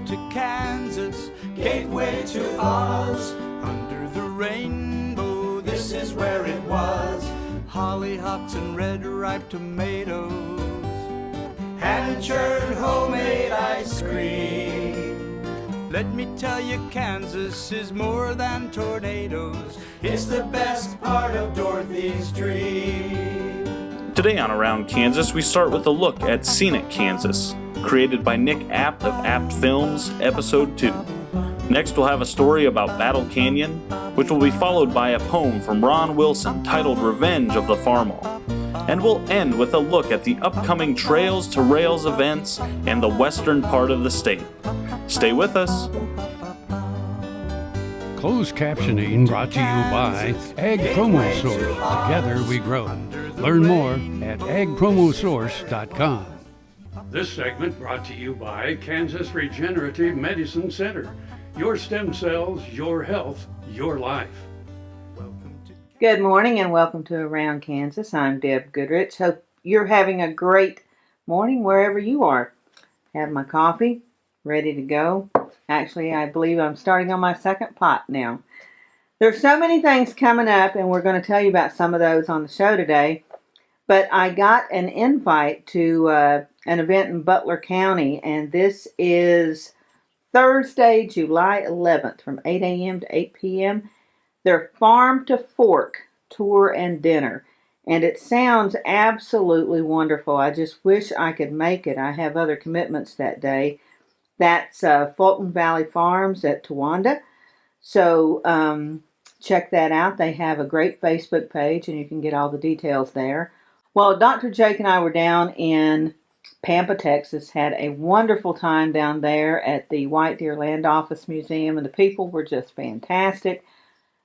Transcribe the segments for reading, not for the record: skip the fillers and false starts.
to Kansas, gateway to Oz. Under the rainbow, this is where it was. Hollyhocks and red ripe tomatoes, hand-churned homemade ice cream. Let me tell you, Kansas is more than tornadoes. It's the best part of Dorothy's dream. Today on Around Kansas, we start with a look at Scenic Kansas, created by Nick Apt of Apt Films, Episode 2. Next, we'll have a story about Battle Canyon, which will be followed by a poem from Ron Wilson titled Revenge of the Farmall. And we'll end with a look at the upcoming Trails to Rails events in the western part of the state. Stay with us. Closed captioning brought to you by Ag Promo Source. Together we grow. Learn more at agpromosource.com. This segment brought to you by Kansas Regenerative Medicine Center. Your stem cells, your health, your life. Good morning and welcome to Around Kansas. I'm Deb Goodrich. Hope you're having a great morning wherever you are. Have my coffee ready to go. Actually, I believe I'm starting on my second pot now. There's so many things coming up, and we're going to tell you about some of those on the show today. But I got an invite to an event in Butler County, and this is Thursday, July 11th from 8 a.m. to 8 p.m. Their Farm to Fork tour and dinner. And it sounds absolutely wonderful. I just wish I could make it. I have other commitments that day. That's Fulton Valley Farms at Towanda. So check that out. They have a great Facebook page and you can get all the details there. Well, Dr. Jake and I were down in Pampa, Texas, had a wonderful time down there at the White Deer Land Office Museum, and the people were just fantastic.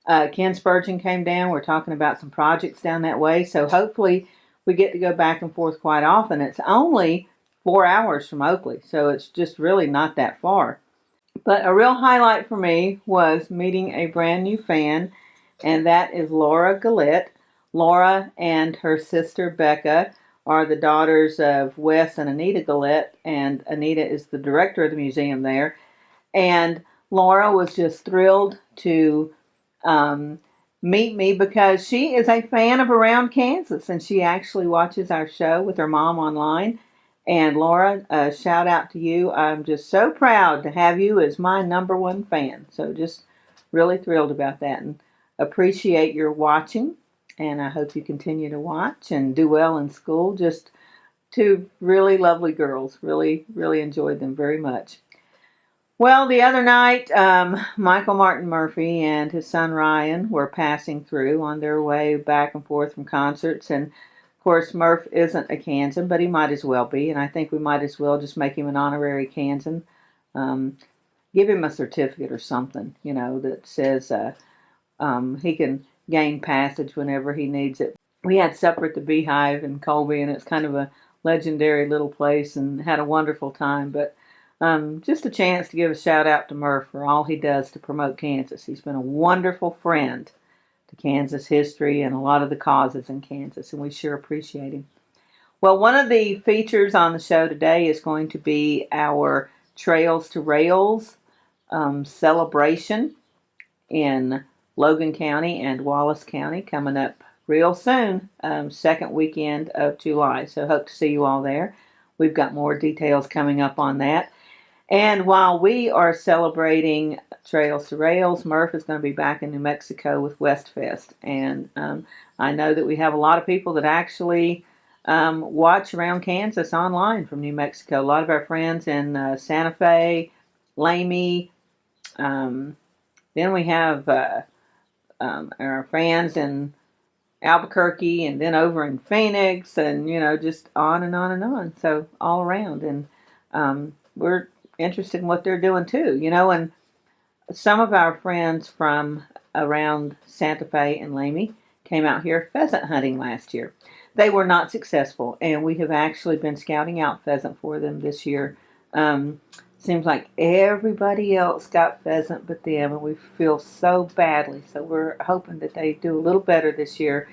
Ken Spurgeon came down. We're talking about some projects down that way, so hopefully we get to go back and forth quite often. It's only 4 hours from Oakley, so it's just really not that far. But a real highlight for me was meeting a brand new fan, and that is Laura Gillette. Laura and her sister Becca are the daughters of Wes and Anita Gillette, and Anita is the director of the museum there. And Laura was just thrilled to meet me because she is a fan of Around Kansas, and she actually watches our show with her mom online. And Laura, shout out to you. I'm just so proud to have you as my number one fan. So just really thrilled about that and appreciate your watching. And I hope you continue to watch and do well in school. Just two really lovely girls. Really, really enjoyed them very much. Well, the other night, Michael Martin Murphy and his son Ryan were passing through on their way back and forth from concerts. And, of course, Murph isn't a Kansan, but he might as well be. And I think we might as well just make him an honorary Kansan. Give him a certificate or something, that says he can gain passage whenever he needs it. We had supper at the Beehive in Colby, and it's kind of a legendary little place and had a wonderful time. But just a chance to give a shout out to Murph for all he does to promote Kansas. He's been a wonderful friend to Kansas history and a lot of the causes in Kansas, and we sure appreciate him. Well, one of the features on the show today is going to be our Trails to Rails celebration in Logan County and Wallace County coming up real soon, second weekend of July. So hope to see you all there. We've got more details coming up on that. And while we are celebrating Trails to Rails, Murph is going to be back in New Mexico with Westfest. And I know that we have a lot of people that actually watch Around Kansas online from New Mexico. A lot of our friends in Santa Fe, Lamy. Then we have our fans in Albuquerque and then over in Phoenix and, just on and on and on. So all around. And we're interested in what they're doing too, and some of our friends from around Santa Fe and Lamy came out here pheasant hunting last year. They were not successful, and we have actually been scouting out pheasant for them this year. Seems like everybody else got pheasant but them, and we feel so badly. So we're hoping that they do a little better this year.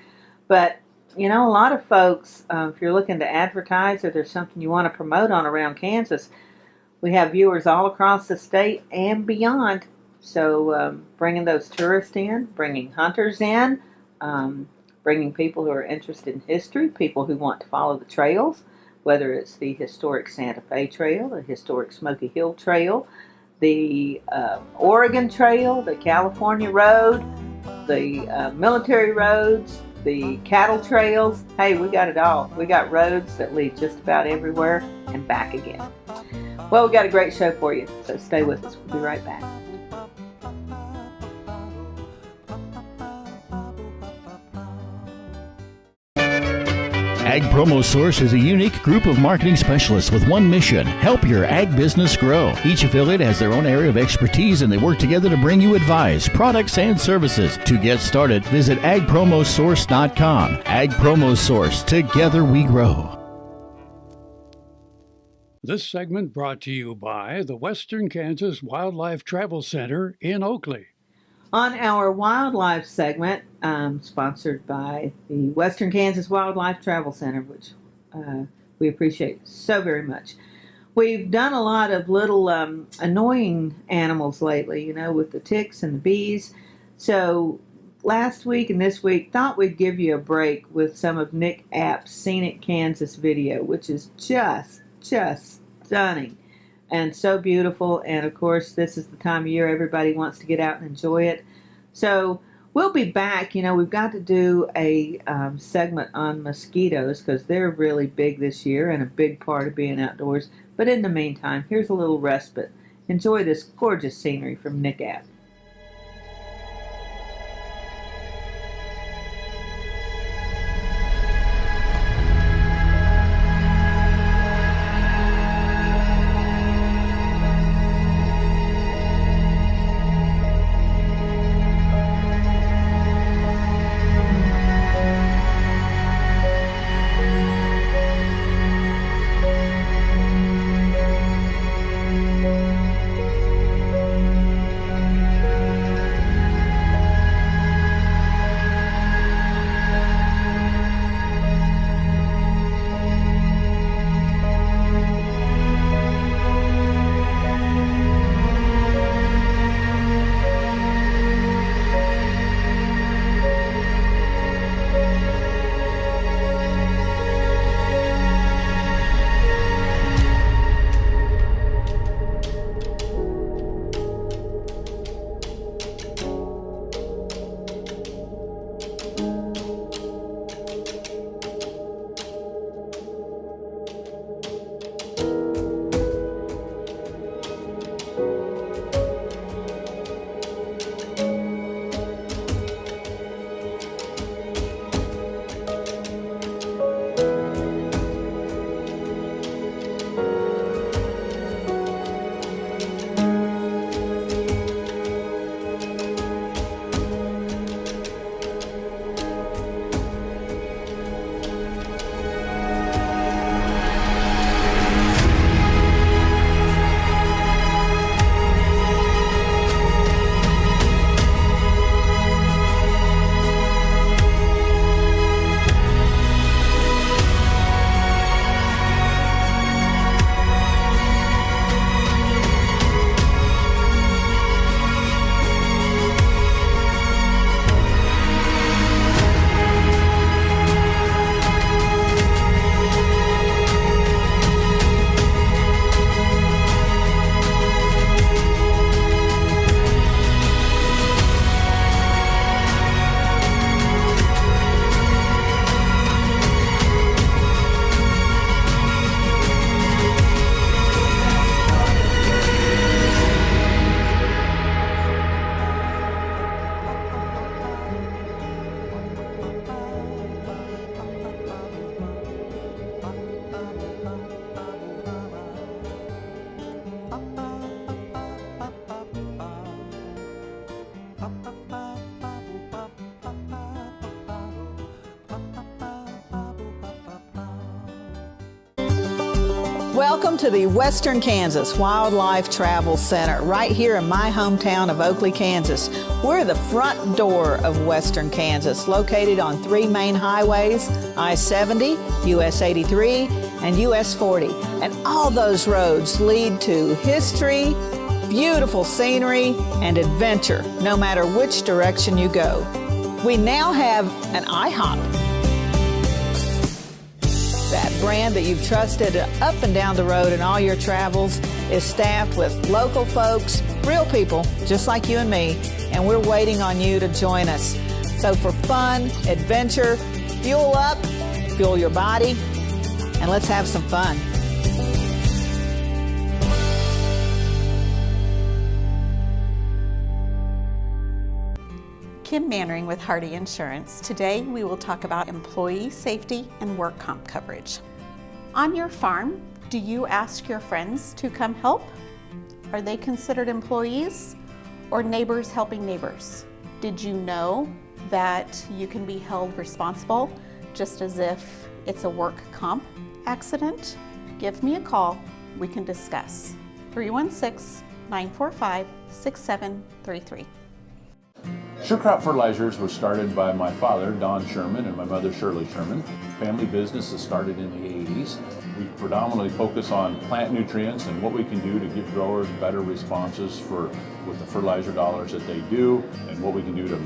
But, a lot of folks, if you're looking to advertise or there's something you want to promote on Around Kansas, We have viewers all across the state and beyond. So bringing those tourists in, bringing hunters in, bringing people who are interested in history, people who want to follow the trails, whether it's the historic Santa Fe Trail, the historic Smoky Hill Trail, the Oregon Trail, the California Road, the military roads, the cattle trails. Hey, we got it all. We got roads that lead just about everywhere and back again. Well, we got a great show for you, so stay with us. We'll be right back. Ag Promo Source is a unique group of marketing specialists with one mission: help your ag business grow. Each affiliate has their own area of expertise, and they work together to bring you advice, products, and services. To get started, visit agpromosource.com. Ag Promo Source. Together we grow. This segment brought to you by the Western Kansas Wildlife Travel Center in Oakley. On our wildlife segment, sponsored by the Western Kansas Wildlife Travel Center, which we appreciate so very much. We've done a lot of little annoying animals lately, you know, with the ticks and the bees. So last week and this week, thought we'd give you a break with some of Nick App's Scenic Kansas video, which is just stunning and so beautiful. And of course, this is the time of year everybody wants to get out and enjoy it. So we'll be back. You know, we've got to do a segment on mosquitoes because they're really big this year and a big part of being outdoors. But in the meantime, here's a little respite. Enjoy this gorgeous scenery from Nick App. Welcome to the Western Kansas Wildlife Travel Center, right here in my hometown of Oakley, Kansas. We're the front door of Western Kansas, located on 3 main highways, I-70, US 83, and US 40. And all those roads lead to history, beautiful scenery, and adventure, no matter which direction you go. We now have an IHOP. That brand that you've trusted up and down the road in all your travels is staffed with local folks, real people just like you and me, and we're waiting on you to join us. So for fun, adventure, fuel up, fuel your body, and let's have some fun. Kim Mannering with Hardy Insurance. Today we will talk about employee safety and work comp coverage. On your farm, do you ask your friends to come help? Are they considered employees or neighbors helping neighbors? Did you know that you can be held responsible just as if it's a work comp accident? Give me a call, we can discuss. 316-945-6733. Sure Crop Fertilizers was started by my father, Don Sherman, and my mother, Shirley Sherman. Family business that started in the 80s. We predominantly focus on plant nutrients and what we can do to give growers better responses with the fertilizer dollars that they do, and what we can do to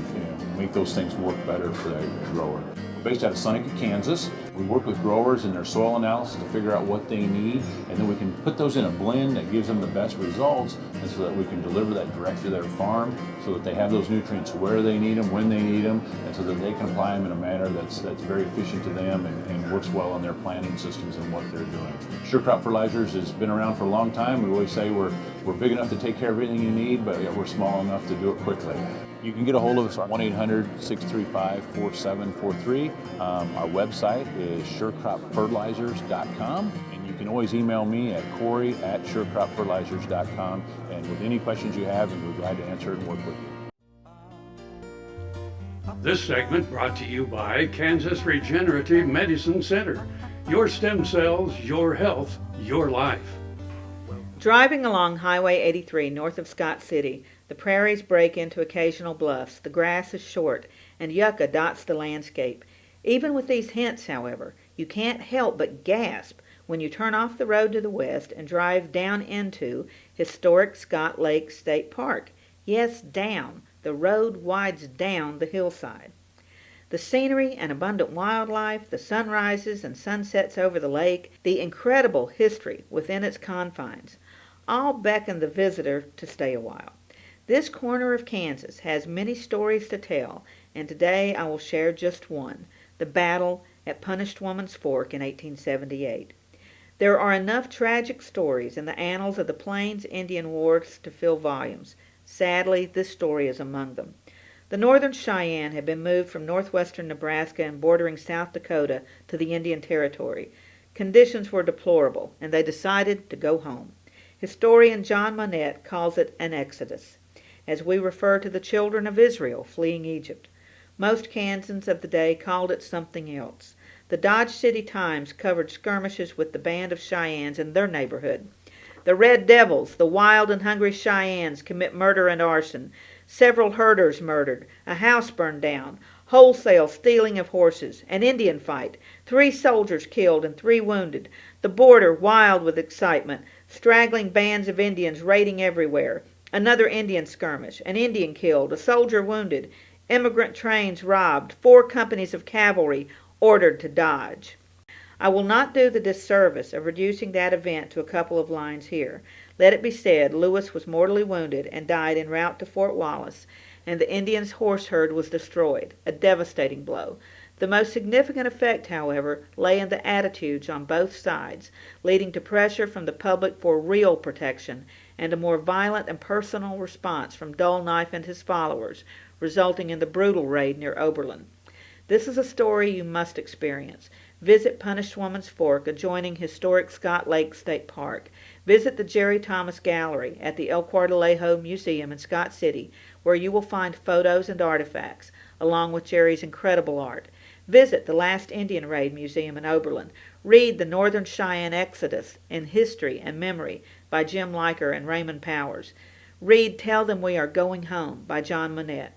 make those things work better for the grower. We're based out of Seneca, Kansas. We work with growers in their soil analysis to figure out what they need, and then we can put those in a blend that gives them the best results, and so that we can deliver that direct to their farm so that they have those nutrients where they need them, when they need them, and so that they can apply them in a manner that's very efficient to them and works well in their planting systems and what they're doing. Sure Crop Fertilizers has been around for a long time. We always say we're big enough to take care of everything you need, but yet we're small enough to do it quickly. You can get a hold of us at 1-800-635-4743. Our website is surecropfertilizers.com, and you can always email me at Corey@surecropfertilizers.com, and with any questions you have, we're glad to answer it and work with you. This segment brought to you by Kansas Regenerative Medicine Center. Your stem cells, your health, your life. Driving along Highway 83 north of Scott City, the prairies break into occasional bluffs, the grass is short, and yucca dots the landscape. Even with these hints, however, you can't help but gasp when you turn off the road to the west and drive down into historic Scott Lake State Park. Yes, down. The road wides down the hillside. The scenery and abundant wildlife, the sunrises and sunsets over the lake, the incredible history within its confines, all beckon the visitor to stay a while. This corner of Kansas has many stories to tell, and today I will share just one, the battle at Punished Woman's Fork in 1878. There are enough tragic stories in the annals of the Plains Indian Wars to fill volumes. Sadly, this story is among them. The Northern Cheyenne had been moved from northwestern Nebraska and bordering South Dakota to the Indian Territory. Conditions were deplorable, and they decided to go home. Historian John Monette calls it an exodus, as we refer to the children of Israel fleeing Egypt. Most Kansans of the day called it something else. The Dodge City Times covered skirmishes with the band of Cheyennes in their neighborhood. The Red Devils, the wild and hungry Cheyennes, commit murder and arson. Several herders murdered, a house burned down, wholesale stealing of horses, an Indian fight, 3 soldiers killed and 3 wounded, the border wild with excitement, straggling bands of Indians raiding everywhere, another Indian skirmish, an Indian killed, a soldier wounded, immigrant trains robbed, 4 companies of cavalry ordered to Dodge. I will not do the disservice of reducing that event to a couple of lines here. Let it be said, Lewis was mortally wounded and died en route to Fort Wallace, and the Indians' horse herd was destroyed, a devastating blow. The most significant effect, however, lay in the attitudes on both sides, leading to pressure from the public for real protection and a more violent and personal response from Dull Knife and his followers, resulting in the brutal raid near Oberlin. This is a story you must experience. Visit Punished Woman's Fork, adjoining historic Scott Lake State Park. Visit the Jerry Thomas Gallery at the El Cuartelejo Museum in Scott City, where you will find photos and artifacts, along with Jerry's incredible art. Visit the Last Indian Raid Museum in Oberlin. Read The Northern Cheyenne Exodus in History and Memory by Jim Liker and Raymond Powers. Read Tell Them We Are Going Home by John Monette.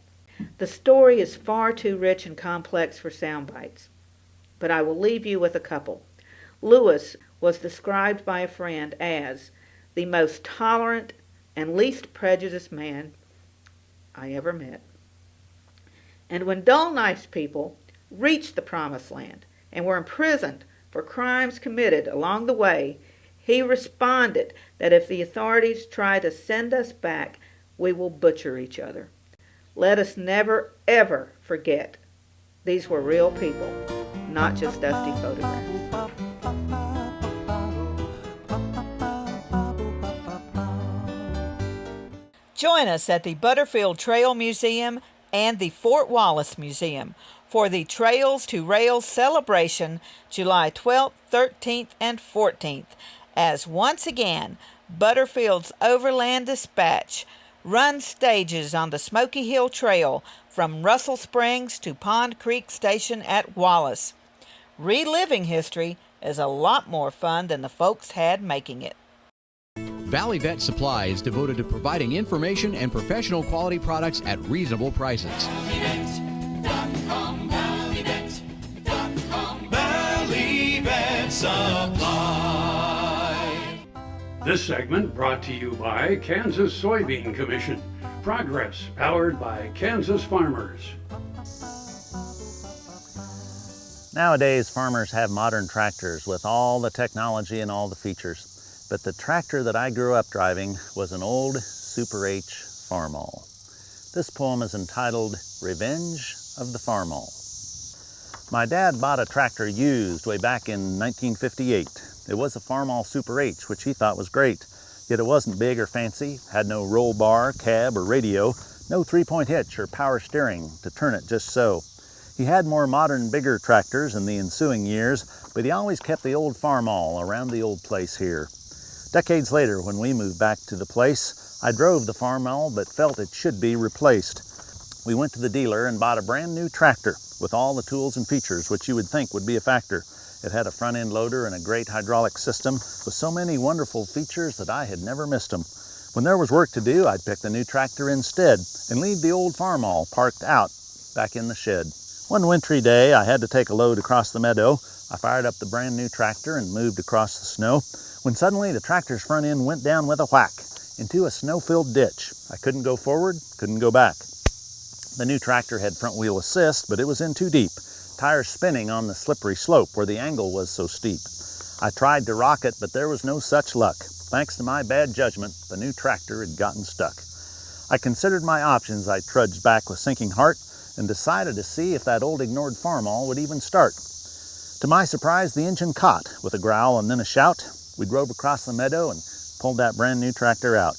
The story is far too rich and complex for sound bites, but I will leave you with a couple. Lewis was described by a friend as the most tolerant and least prejudiced man I ever met. And when dull, nice people reached the promised land and were imprisoned for crimes committed along the way, he responded that if the authorities try to send us back, we will butcher each other. Let us never, ever forget these were real people, not just dusty photographs. Join us at the Butterfield Trail Museum and the Fort Wallace Museum for the Trails to Rails celebration July 12th, 13th, and 14th, as once again Butterfield's Overland Dispatch runs stages on the Smoky Hill Trail from Russell Springs to Pond Creek Station at Wallace. Reliving history is a lot more fun than the folks had making it. Valley Vet Supply is devoted to providing information and professional quality products at reasonable prices. Valley Vet Supply. This segment brought to you by Kansas Soybean Commission. Progress powered by Kansas farmers. Nowadays, farmers have modern tractors with all the technology and all the features. But the tractor that I grew up driving was an old Super H Farmall. This poem is entitled Revenge of the Farmall. My dad bought a tractor used way back in 1958. It was a Farmall Super H, which he thought was great. Yet it wasn't big or fancy, had no roll bar, cab, or radio, no three-point hitch or power steering to turn it just so. He had more modern, bigger tractors in the ensuing years, but he always kept the old Farmall around the old place here. Decades later, when we moved back to the place, I drove the Farmall but felt it should be replaced. We went to the dealer and bought a brand new tractor with all the tools and features which you would think would be a factor. It had a front-end loader and a great hydraulic system with so many wonderful features that I had never missed them. When there was work to do, I'd pick the new tractor instead and leave the old Farmall parked out back in the shed. One wintry day, I had to take a load across the meadow. I fired up the brand new tractor and moved across the snow, when suddenly the tractor's front end went down with a whack into a snow-filled ditch. I couldn't go forward, couldn't go back. The new tractor had front wheel assist, but it was in too deep, tires spinning on the slippery slope where the angle was so steep. I tried to rock it, but there was no such luck. Thanks to my bad judgment, the new tractor had gotten stuck. I considered my options. I trudged back with sinking heart and decided to see if that old ignored Farmall would even start. To my surprise, the engine caught with a growl and then a shout. We drove across the meadow and pulled that brand new tractor out.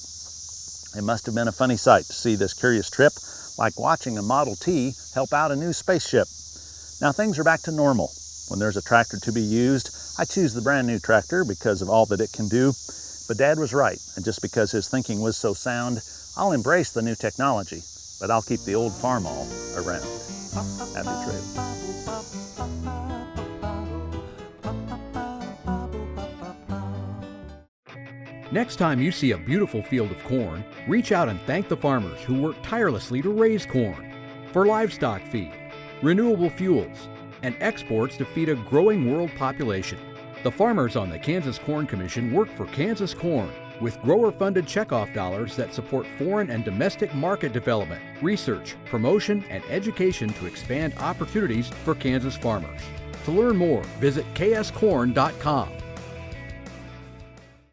It must have been a funny sight to see this curious trip, like watching a Model T help out a new spaceship. Now things are back to normal. When there's a tractor to be used, I choose the brand new tractor because of all that it can do. But Dad was right, and just because his thinking was so sound, I'll embrace the new technology, but I'll keep the old Farmall around. Happy trail. Next time you see a beautiful field of corn, reach out and thank the farmers who work tirelessly to raise corn for livestock feed, renewable fuels, and exports to feed a growing world population. The farmers on the Kansas Corn Commission work for Kansas Corn with grower-funded checkoff dollars that support foreign and domestic market development, research, promotion, and education to expand opportunities for Kansas farmers. To learn more, visit kscorn.com.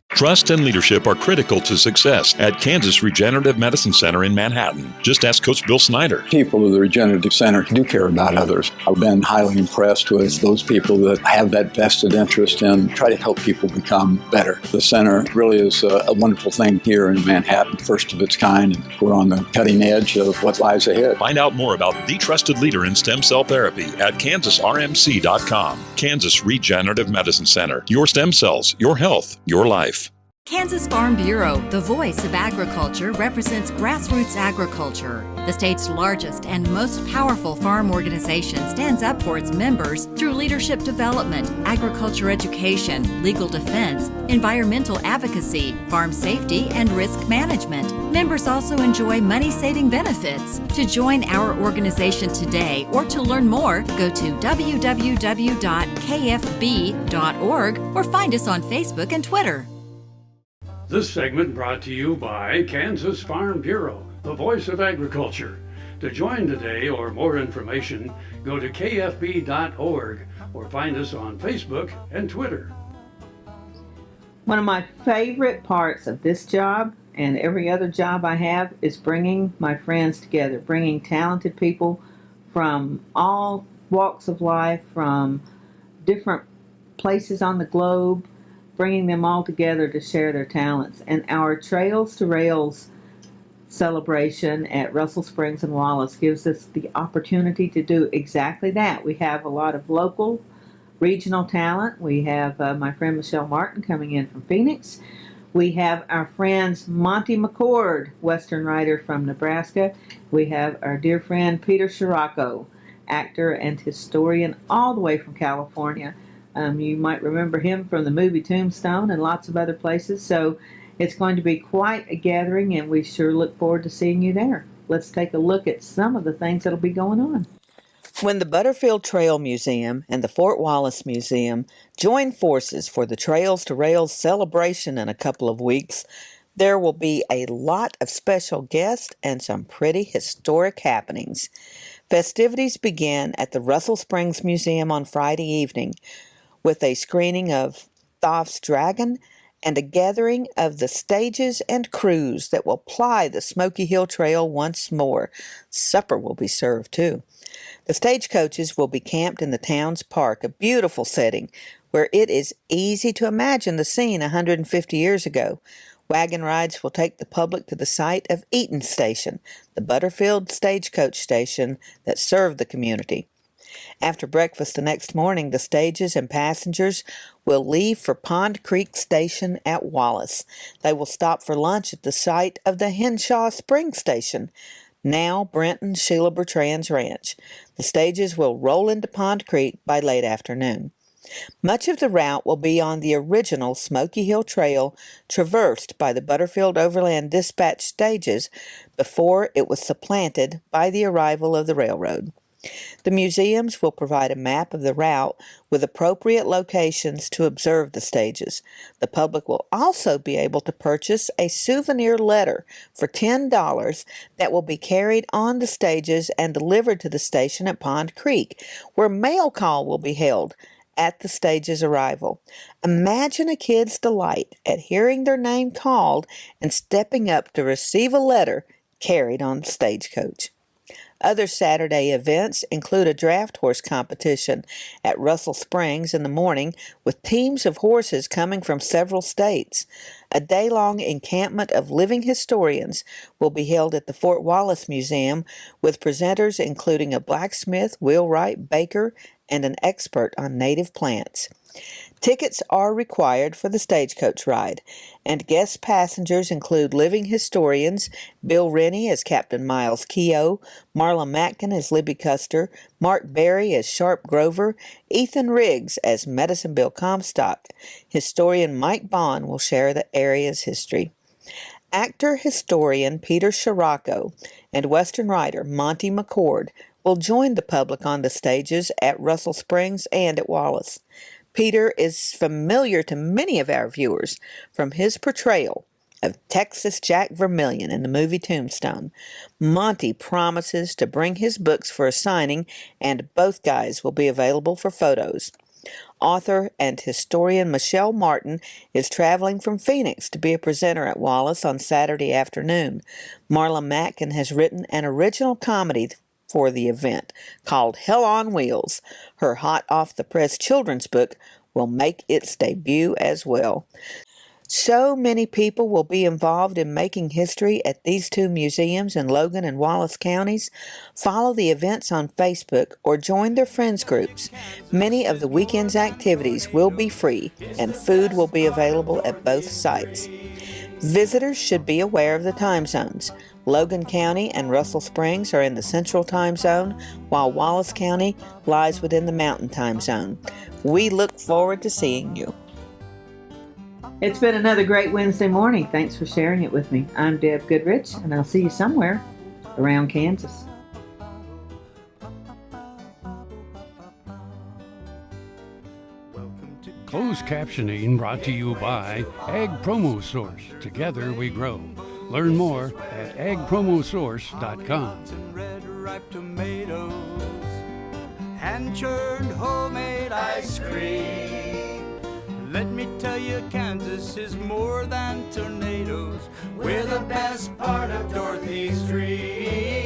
Trust and leadership are critical to success at Kansas Regenerative Medicine Center in Manhattan. Just ask Coach Bill Snyder. People of the Regenerative Center do care about others. I've been highly impressed with those people that have that vested interest and try to help people become better. The center really is a wonderful thing here in Manhattan, first of its kind, and we're on the cutting edge of what lies ahead. Find out more about the trusted leader in stem cell therapy at kansasrmc.com. Kansas Regenerative Medicine Center. Your stem cells, your health, your life. Kansas Farm Bureau, the voice of agriculture, represents grassroots agriculture. The state's largest and most powerful farm organization stands up for its members through leadership development, agriculture education, legal defense, environmental advocacy, farm safety, and risk management. Members also enjoy money-saving benefits. To join our organization today or to learn more, go to www.kfb.org or find us on Facebook and Twitter. This segment brought to you by Kansas Farm Bureau, the voice of agriculture. To join today or more information, go to kfb.org or find us on Facebook and Twitter. One of my favorite parts of this job and every other job I have is bringing my friends together, bringing talented people from all walks of life, from different places on the globe, bringing them all together to share their talents. And our Trails to Rails celebration at Russell Springs and Wallace gives us the opportunity to do exactly that. We have a lot of local, regional talent. We have my friend Michelle Martin coming in from Phoenix. We have our friends Monty McCord, Western writer from Nebraska. We have our dear friend Peter Scirocco, actor and historian all the way from California. You might remember him from the movie Tombstone and lots of other places. So it's going to be quite a gathering, and we sure look forward to seeing you there. Let's take a look at some of the things that'll be going on. When the Butterfield Trail Museum and the Fort Wallace Museum join forces for the Trails to Rails celebration in a couple of weeks, there will be a lot of special guests and some pretty historic happenings. Festivities begin at the Russell Springs Museum on Friday evening, with a screening of Thoth's Dragon and a gathering of the stages and crews that will ply the Smoky Hill Trail once more. Supper will be served too. The stagecoaches will be camped in the town's park, a beautiful setting where it is easy to imagine the scene 150 years ago. Wagon rides will take the public to the site of Eaton Station, the Butterfield stagecoach station that served the community. After breakfast the next morning, the stages and passengers will leave for Pond Creek Station at Wallace. They will stop for lunch at the site of the Henshaw Spring Station, now Brenton Sheila Bertrand's ranch. The stages will roll into Pond Creek by late afternoon. Much of the route will be on the original Smoky Hill Trail traversed by the Butterfield Overland Dispatch stages before it was supplanted by the arrival of the railroad. The museums will provide a map of the route with appropriate locations to observe the stages. The public will also be able to purchase a souvenir letter for $10 that will be carried on the stages and delivered to the station at Pond Creek, where mail call will be held at the stage's arrival. Imagine a kid's delight at hearing their name called and stepping up to receive a letter carried on the stagecoach. Other Saturday events include a draft horse competition at Russell Springs in the morning with teams of horses coming from several states. A day-long encampment of living historians will be held at the Fort Wallace Museum with presenters including a blacksmith, wheelwright, baker, and an expert on native plants. Tickets are required for the stagecoach ride, and guest passengers include living historians Bill Rennie as Captain Miles Keogh, Marla Matkin as Libby Custer, Mark Berry as Sharp Grover, Ethan Riggs as Medicine Bill Comstock. Historian Mike Bond will share the area's history. Actor-historian Peter Scirocco and Western writer Monty McCord will join the public on the stages at Russell Springs and at Wallace. Peter is familiar to many of our viewers from his portrayal of Texas Jack Vermillion in the movie Tombstone. Monty promises to bring his books for a signing, and both guys will be available for photos. Author and historian Michelle Martin is traveling from Phoenix to be a presenter at Wallace on Saturday afternoon. Marla Matkin has written an original comedy for the event called Hell on Wheels. Her hot off-the-press children's book will make its debut as well. So many people will be involved in making history at these two museums in Logan and Wallace counties. Follow the events on Facebook or join their friends groups. Many of the weekend's activities will be free and food will be available at both sites. Visitors should be aware of the time zones. Logan County and Russell Springs are in the Central Time Zone, while Wallace County lies within the Mountain Time Zone. We look forward to seeing you. It's been another great Wednesday morning. Thanks for sharing it with me. I'm Deb Goodrich, and I'll see you somewhere around Kansas. Closed captioning brought to you by Ag Promo Source. Together we grow. Learn more at agpromosource.com. Red ripe tomatoes, hand-churned homemade ice cream. Let me tell you, Kansas is more than tornadoes. We're the best part of Dorothy's dream.